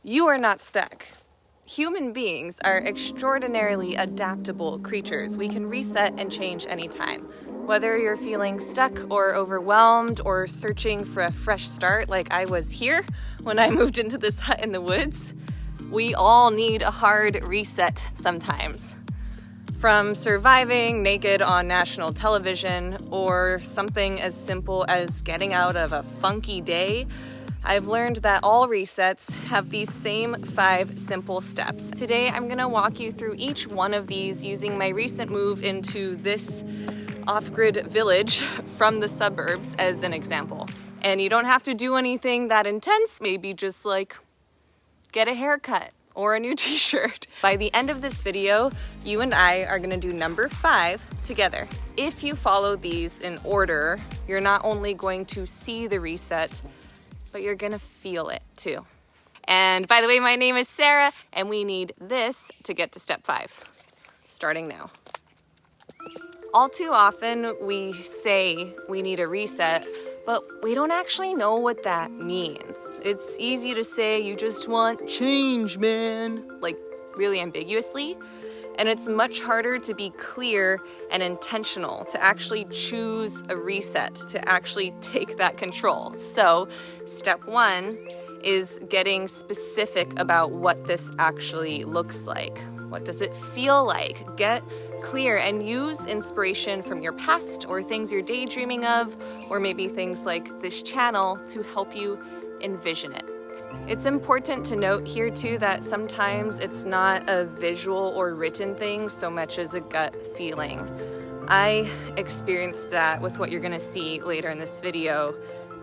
You are not stuck. Human beings are extraordinarily adaptable creatures. We can reset and change anytime. Whether you're feeling stuck or overwhelmed or searching for a fresh start like I was here when I moved into this hut in the woods, we all need a hard reset sometimes. From surviving naked on national television or something as simple as getting out of a funky day, I've learned that all resets have these same 5 simple steps. Today, I'm gonna walk you through each one of these using my recent move into this off-grid village from the suburbs as an example. And you don't have to do anything that intense, maybe just like get a haircut or a new t-shirt. By the end of this video, you and I are gonna do number 5 together. If you follow these in order, you're not only going to see the reset, but you're gonna feel it too. And by the way, my name is Sarah, and we need this to get to step 5, starting now. All too often, we say we need a reset, but we don't actually know what that means. It's easy to say you just want change, man, like really ambiguously. And it's much harder to be clear and intentional, to actually choose a reset, to actually take that control. So step 1 is getting specific about what this actually looks like. What does it feel like? Get clear and use inspiration from your past or things you're daydreaming of, or maybe things like this channel to help you envision it. It's important to note here too that sometimes it's not a visual or written thing so much as a gut feeling. I experienced that with what you're gonna see later in this video,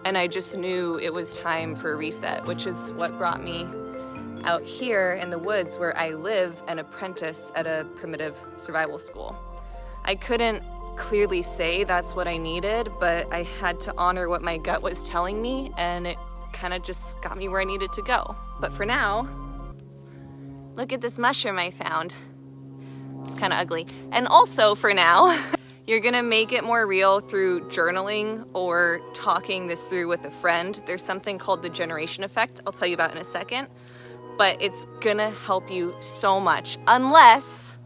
and I just knew it was time for a reset, which is what brought me out here in the woods where I live and apprentice at a primitive survival school. I couldn't clearly say that's what I needed, but I had to honor what my gut was telling me, and it kind of just got me where I needed to go. But for now, look at this mushroom I found. It's kind of ugly. And also for now, you're gonna make it more real through journaling or talking this through with a friend. There's something called the generation effect I'll tell you about in a second, but it's gonna help you so much unless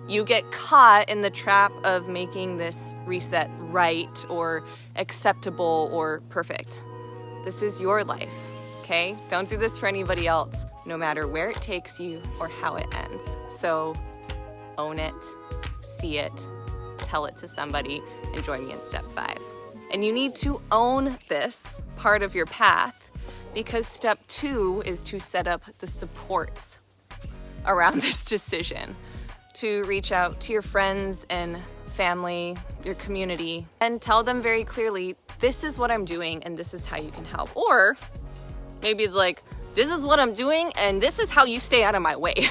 you get caught in the trap of making this reset right or acceptable or perfect. This is your life, okay? Don't do this for anybody else, no matter where it takes you or how it ends. So own it, see it, tell it to somebody, and join me in step 5. And you need to own this part of your path because step 2 is to set up the supports around this decision, to reach out to your friends and family, your community, and tell them very clearly, this is what I'm doing and this is how you can help. Or maybe it's like, this is what I'm doing and this is how you stay out of my way.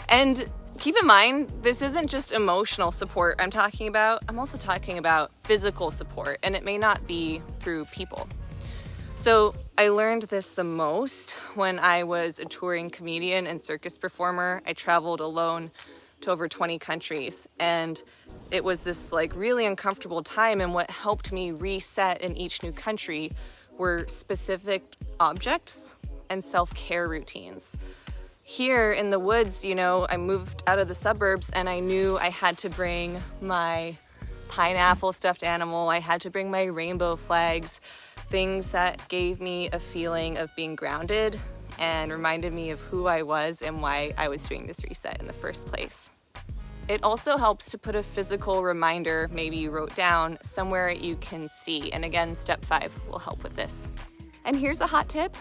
And keep in mind, this isn't just emotional support I'm talking about. I'm also talking about physical support, and it may not be through people. So I learned this the most when I was a touring comedian and circus performer. I traveled alone to over 20 countries, and it was this like really uncomfortable time, and what helped me reset in each new country were specific objects and self-care routines. Here in the woods, you know, I moved out of the suburbs and I knew I had to bring my pineapple stuffed animal, I had to bring my rainbow flags, things that gave me a feeling of being grounded and reminded me of who I was and why I was doing this reset in the first place. It also helps to put a physical reminder, maybe you wrote down, somewhere you can see. And again, step 5 will help with this. And here's a hot tip.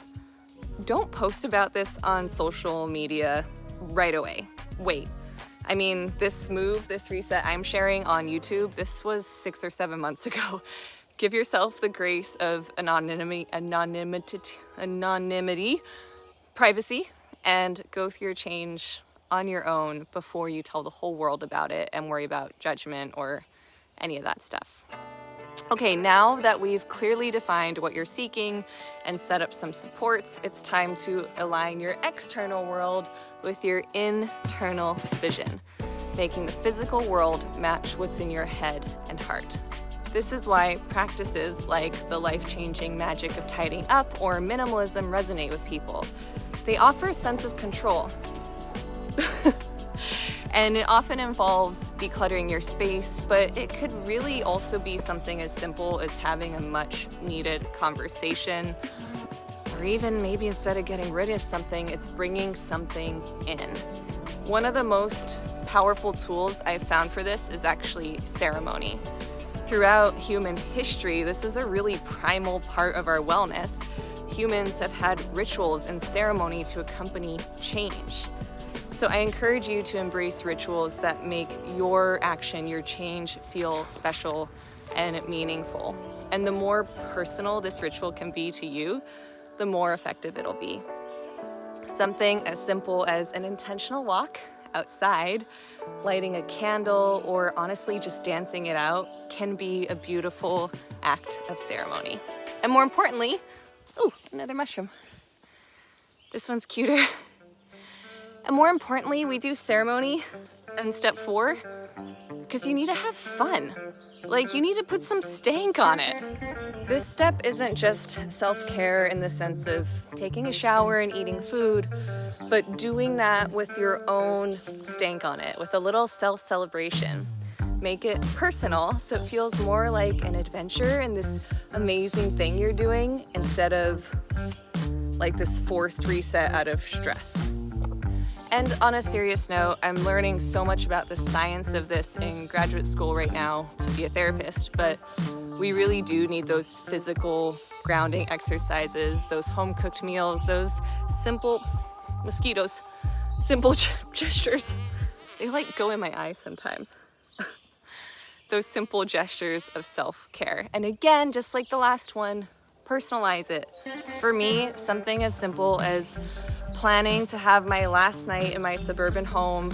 Don't post about this on social media right away. Wait. I mean, this move, this reset I'm sharing on YouTube, this was 6 or 7 months ago. Give yourself the grace of anonymity, privacy, and go through your change on your own before you tell the whole world about it and worry about judgment or any of that stuff. Okay, now that we've clearly defined what you're seeking and set up some supports, it's time to align your external world with your internal vision, making the physical world match what's in your head and heart. This is why practices like the life-changing magic of tidying up or minimalism resonate with people. They offer a sense of control. And it often involves decluttering your space, but it could really also be something as simple as having a much needed conversation, or even maybe instead of getting rid of something, it's bringing something in. One of the most powerful tools I've found for this is actually ceremony. Throughout human history, this is a really primal part of our wellness. Humans have had rituals and ceremony to accompany change. So I encourage you to embrace rituals that make your action, your change, feel special and meaningful. And the more personal this ritual can be to you, the more effective it'll be. Something as simple as an intentional walk outside, lighting a candle, or honestly just dancing it out can be a beautiful act of ceremony. And more importantly, ooh, another mushroom. This one's cuter. And more importantly, we do ceremony in step 4 because you need to have fun. Like, you need to put some stank on it. This step isn't just self-care in the sense of taking a shower and eating food, but doing that with your own stank on it, with a little self-celebration. Make it personal so it feels more like an adventure and this amazing thing you're doing instead of like this forced reset out of stress. And on a serious note, I'm learning so much about the science of this in graduate school right now to be a therapist, but we really do need those physical grounding exercises, those home-cooked meals, those simple mosquitoes, simple gestures. They like go in my eyes sometimes. Those simple gestures of self-care. And again, just like the last one, personalize it. For me, something as simple as planning to have my last night in my suburban home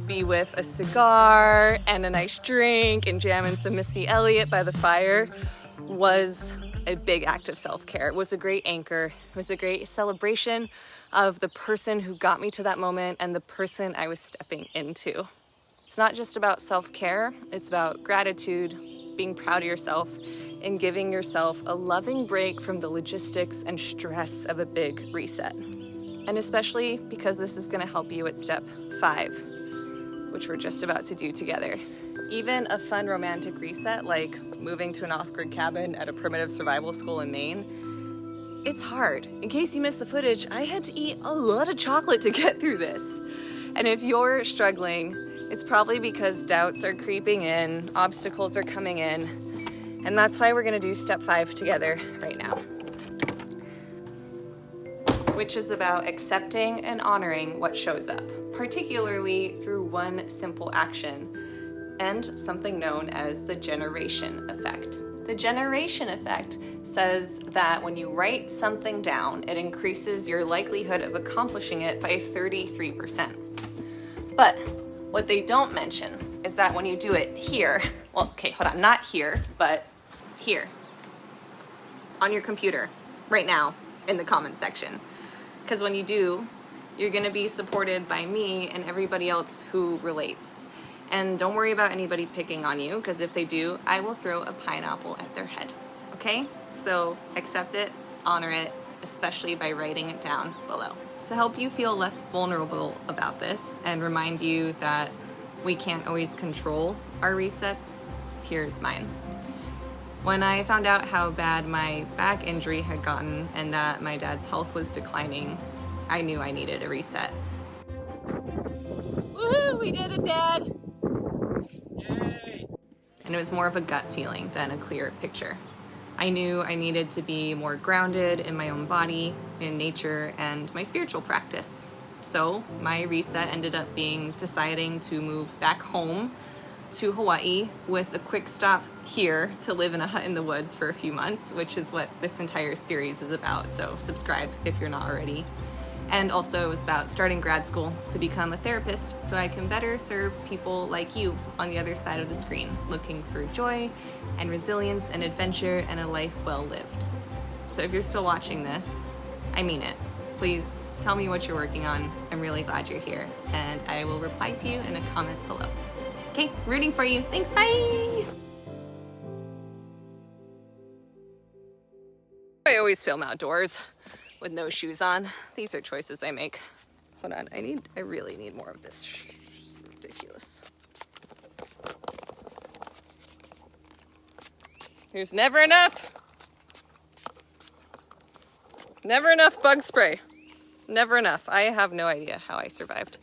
be with a cigar and a nice drink and jamming some Missy Elliott by the fire was a big act of self-care. It was a great anchor. It was a great celebration of the person who got me to that moment and the person I was stepping into. It's not just about self-care, it's about gratitude, being proud of yourself, and giving yourself a loving break from the logistics and stress of a big reset. And especially because this is going to help you at step 5, which we're just about to do together. Even a fun romantic reset like moving to an off-grid cabin at a primitive survival school in Maine, it's hard. In case you missed the footage, I had to eat a lot of chocolate to get through this. And if you're struggling, it's probably because doubts are creeping in, obstacles are coming in, and that's why we're going to do step 5 together right now, which is about accepting and honoring what shows up, particularly through one simple action and something known as the generation effect. The generation effect says that when you write something down, it increases your likelihood of accomplishing it by 33%. But what they don't mention is that when you do it here, well, okay, hold on, not here, but here, on your computer, right now, in the comments section. Because when you do, you're gonna be supported by me and everybody else who relates. And don't worry about anybody picking on you, because if they do, I will throw a pineapple at their head, okay? So accept it, honor it, especially by writing it down below. To help you feel less vulnerable about this and remind you that we can't always control our resets, here's mine. When I found out how bad my back injury had gotten and that my dad's health was declining, I knew I needed a reset. Woohoo, we did it, Dad! Yay! And it was more of a gut feeling than a clear picture. I knew I needed to be more grounded in my own body, in nature, and my spiritual practice. So my reset ended up being deciding to move back home to Hawaii with a quick stop here to live in a hut in the woods for a few months, which is what this entire series is about, so subscribe if you're not already. And also it was about starting grad school to become a therapist so I can better serve people like you on the other side of the screen, looking for joy and resilience and adventure and a life well lived. So if you're still watching this, I mean it. Please tell me what you're working on. I'm really glad you're here, and I will reply to you in a comment below. Okay, rooting for you. Thanks, bye! I always film outdoors. with no shoes on. These are choices I make. Hold on, I really need more of this. Ridiculous. There's never enough. Never enough bug spray. Never enough. I have no idea how I survived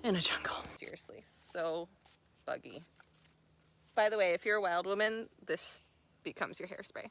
in a jungle. Seriously, so buggy. By the way, if you're a wild woman, this becomes your hairspray.